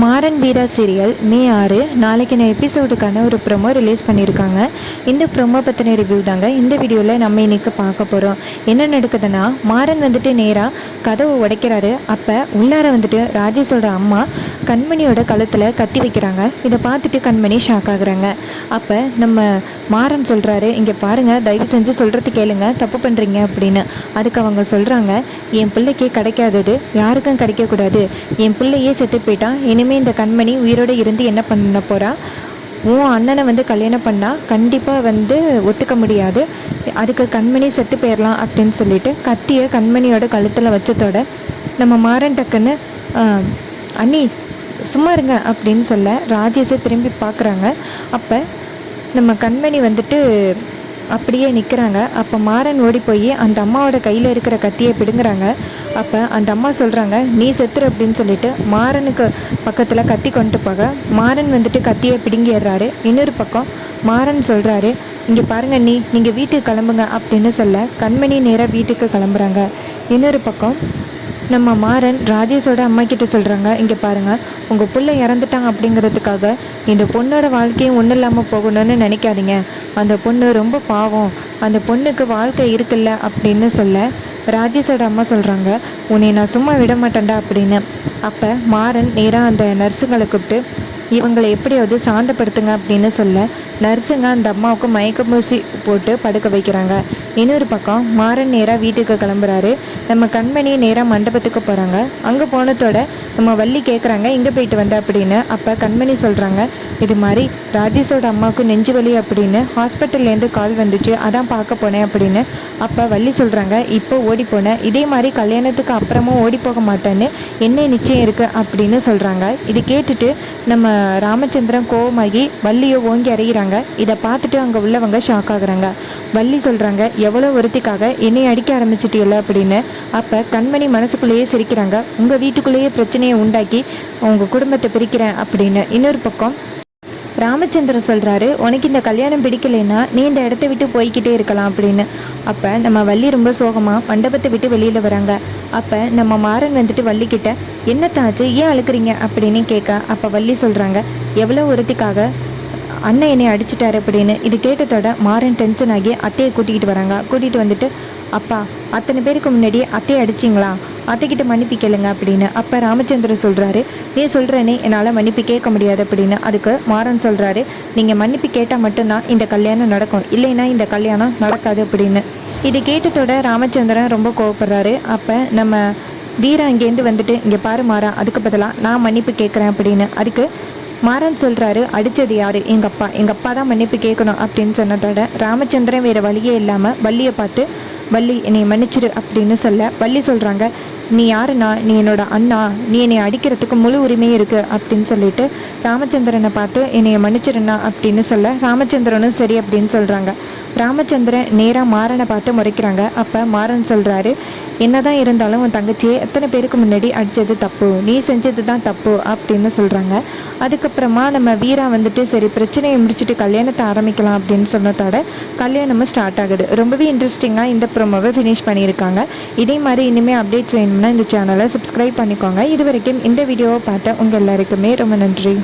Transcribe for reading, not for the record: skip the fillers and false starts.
மாறன் வீரா serial மே 6 நாளைக்கான எபிசோடுக்கான ஒரு promo release பண்ணியிருக்காங்க. இந்த ப்ரொமோ பற்றின ரிவ்யூ தாங்க இந்த வீடியோவில் நம்ம இன்றைக்கி பார்க்க போகிறோம். என்ன நடக்குதுன்னா, மாறன் வந்துட்டு நேராக கதவை உடைக்கிறாரு. அப்போ உள்ளார வந்துட்டு ராஜேஷோட அம்மா கண்மணியோட கழுத்தில் கத்தி வைக்கிறாங்க. இதை பார்த்துட்டு கண்மணி ஷாக் ஆகுறாங்க. அப்போ நம்ம மாறன் சொல்கிறாரு, இங்கே பாருங்கள், தயவு செஞ்சு சொல்கிறது கேளுங்க, தப்பு பண்ணுறீங்க அப்படின்னு. அதுக்கு அவங்க சொல்கிறாங்க, என் பிள்ளைக்கு கிடைக்காதது யாருக்கும் கிடைக்கக்கூடாது, என் பிள்ளையே செத்து போயிட்டான், இனிமேல் இந்த கண்மணி உயிரோடு இருந்து என்ன பண்ண போகிறா, உன் அண்ணனை வந்து கல்யாணம் பண்ணால் கண்டிப்பாக வந்து ஒத்துக்க முடியாது, அதுக்கு கண்மணி செத்து போயிடலாம் அப்படின்னு சொல்லிட்டு கத்தியை கண்மணியோட கழுத்தில் வச்சதோட நம்ம மாறன் டக்குன்னு அண்ணி சும்மா இருங்க அப்படின்னு சொல்ல ராஜேஷை திரும்பி பார்க்குறாங்க. அப்போ நம்ம கண்மணி வந்துட்டு அப்படியே நிற்கிறாங்க. அப்போ மாறன் ஓடி போய் அந்த அம்மாவோட கையில் இருக்கிற கத்தியை பிடுங்குறாங்க. அப்போ அந்த அம்மா சொல்கிறாங்க, நீ செத்துரு அப்படின்னு சொல்லிட்டு மாறனுக்கு பக்கத்தில் கத்தி கொண்டு போக மாறன் வந்துட்டு கத்தியை பிடுங்கிடுறாரு. இன்னொரு பக்கம் மாறன் சொல்கிறாரு, இங்கே பாருங்கள் நீங்கள் வீட்டுக்கு கிளம்புங்க அப்படின்னு சொல்ல கண்மணி நேராக வீட்டுக்கு கிளம்புறாங்க. இன்னொரு பக்கம் நம்ம மாறன் ராஜேஷோட அம்மா கிட்ட சொல்கிறாங்க, இங்கே பாருங்கள், உங்கள் பிள்ளை இறந்துட்டாங்க அப்படிங்கிறதுக்காக இந்த பொண்ணோட வாழ்க்கையும் ஒன்றும் இல்லாமல் போகணும்னு நினைக்காதீங்க, அந்த பொண்ணு ரொம்ப பாவம், அந்த பொண்ணுக்கு வாழ்க்கை இருக்குல்ல அப்படின்னு சொல்ல ராஜேஷோட அம்மா சொல்கிறாங்க, உன்னை நான் சும்மா விட மாட்டேன்டா அப்படின்னு. அப்போ மாறன் நேராக அந்த நர்ஸுங்களை கூப்பிட்டு இவங்களை எப்படியாவது சாந்தப்படுத்துங்க அப்படின்னு சொல்ல நர்ஸுங்க அந்த அம்மாவுக்கு மயக்க ஊசி போட்டு படுக்க வைக்கிறாங்க. இன்னொரு பக்கம் மாறன் நேராக வீட்டுக்கு கிளம்புறாரு. நம்ம கண்மணி நேராக மண்டபத்துக்கு போகிறாங்க. அங்கே போனதோட நம்ம வள்ளி கேட்குறாங்க, எங்கே போயிட்டு வந்த அப்படின்னு. அப்போ கண்மணி சொல்கிறாங்க, இது மாதிரி ராஜேஷோட அம்மாவுக்கு நெஞ்சு வலி அப்படின்னு ஹாஸ்பிட்டல்லேருந்து கால் வந்துச்சு, அதான் பார்க்க போனேன் அப்படின்னு. அப்போ வள்ளி சொல்கிறாங்க, இப்போ ஓடி போனேன், இதே மாதிரி கல்யாணத்துக்கு அப்புறமும் ஓடி போக மாட்டேன்னு என்ன நிச்சயம் இருக்குது அப்படின்னு சொல்கிறாங்க. இது கேட்டுட்டு நம்ம ராமச்சந்திரன் கோவமாகி வள்ளியை ஓங்கி அறைகிறாங்க. இதை பார்த்துட்டு அங்கே உள்ளவங்க ஷாக் ஆகுறாங்க. வள்ளி சொல்கிறாங்க, எவ்வளோ ஒருத்திக்காக என்னை அடிக்க ஆரம்பிச்சிட்டியல்ல அப்படின்னு. அப்போ கண்மணி மனசுக்குள்ளேயே சிரிக்கிறாங்க, உங்கள் வீட்டுக்குள்ளேயே பிரச்சனையை உண்டாக்கி உங்கள் குடும்பத்தை பிரிக்கிறேன் அப்படின்னு. இன்னொரு பக்கம் ராமச்சந்திரன் சொல்கிறாரு, உனக்கு இந்த கல்யாணம் பிடிக்கலைன்னா நீ இந்த இடத்த விட்டு போய்கிட்டே இருக்கலாம் அப்படின்னு. அப்போ நம்ம வள்ளி ரொம்ப சோகமாக மண்டபத்தை விட்டு வெளியில் வராங்க. அப்போ நம்ம மாறன் வந்துட்டு வள்ளிக்கிட்ட என்னத்தாச்சு, ஏன் அழுக்கிறீங்க அப்படின்னு கேட்க அப்போ வள்ளி சொல்கிறாங்க, எவ்வளோ ஒருத்திக்காக அண்ணன் என்னை அடிச்சிட்டாரு அப்படின்னு. இது கேட்டதோட மாறன் டென்ஷன் ஆகி அத்தையை கூட்டிகிட்டு வராங்க. கூட்டிகிட்டு வந்துட்டு, அப்பா அத்தனை பேருக்கு முன்னாடி அத்தையை அடிச்சிங்களா, அத்தைக்கிட்ட மன்னிப்பு கேளுங்க அப்படின்னு. அப்போ ராமச்சந்திரன் சொல்கிறாரு, நீ சொல்கிறேனே என்னால் மன்னிப்பு கேட்க முடியாது அப்படின்னு. அதுக்கு மாறன் சொல்கிறாரு, நீங்கள் மன்னிப்பு கேட்டால் மட்டும்தான் இந்த கல்யாணம் நடக்கும், இல்லைன்னா இந்த கல்யாணம் நடக்காது அப்படின்னு. இது கேட்டதோட ராமச்சந்திரன் ரொம்ப கோவப்படுறாரு. அப்போ நம்ம வீரா இங்கேருந்து வந்துட்டு, இங்கே பாரு மாறா, அதுக்கு பதிலாக நான் மன்னிப்பு கேட்குறேன் அப்படின்னு. அதுக்கு மாறன் சொல்கிறாரு, அடித்தது யார், எங்கள் அப்பா தான் மன்னிப்பு கேட்கணும் அப்படின்னு சொன்னதோட ராமச்சந்திரன் வேறு வழியே இல்லாமல் வள்ளியை பார்த்து, வள்ளி என்னை மன்னிச்சிடு அப்படின்னு சொல்ல வள்ளி சொல்கிறாங்க, நீ யாருண்ணா, நீ என்னோட அண்ணா, நீ என்னை அடிக்கிறதுக்கு முழு உரிமையும் இருக்குது அப்படின்னு சொல்லிட்டு ராமச்சந்திரனை பார்த்து என்னையை மன்னிச்சிடுண்ணா அப்படின்னு சொல்ல ராமச்சந்திரனும் சரி அப்படின்னு சொல்கிறாங்க. ராமச்சந்திரன் நேராக மாறனை பார்த்து முறைக்கிறாங்க. அப்போ மாறன் சொல்கிறாரு, என்னதான் இருந்தாலும் உன் தங்கச்சியை எத்தனை பேருக்கு முன்னாடி அடித்தது தப்பு, நீ செஞ்சது தான் தப்பு அப்படின்னு சொல்கிறாங்க. அதுக்கப்புறமா நம்ம வீரா வந்துட்டு சரி பிரச்சனையை முடிச்சுட்டு கல்யாணத்தை ஆரம்பிக்கலாம் அப்படின்னு சொன்னதோட கல்யாணமும் ஸ்டார்ட் ஆகுது. ரொம்பவே இன்ட்ரெஸ்டிங்காக இந்த ப்ரோமோவை ஃபினிஷ் பண்ணியிருக்காங்க. இதே மாதிரி இனிமேல் அப்டேட்ஸ் வேணும்னா இந்த சேனலை சப்ஸ்கிரைப் பண்ணிக்கோங்க. இது வரைக்கும் இந்த வீடியோவை பார்த்த உங்கள் எல்லாருக்குமே ரொம்ப நன்றி.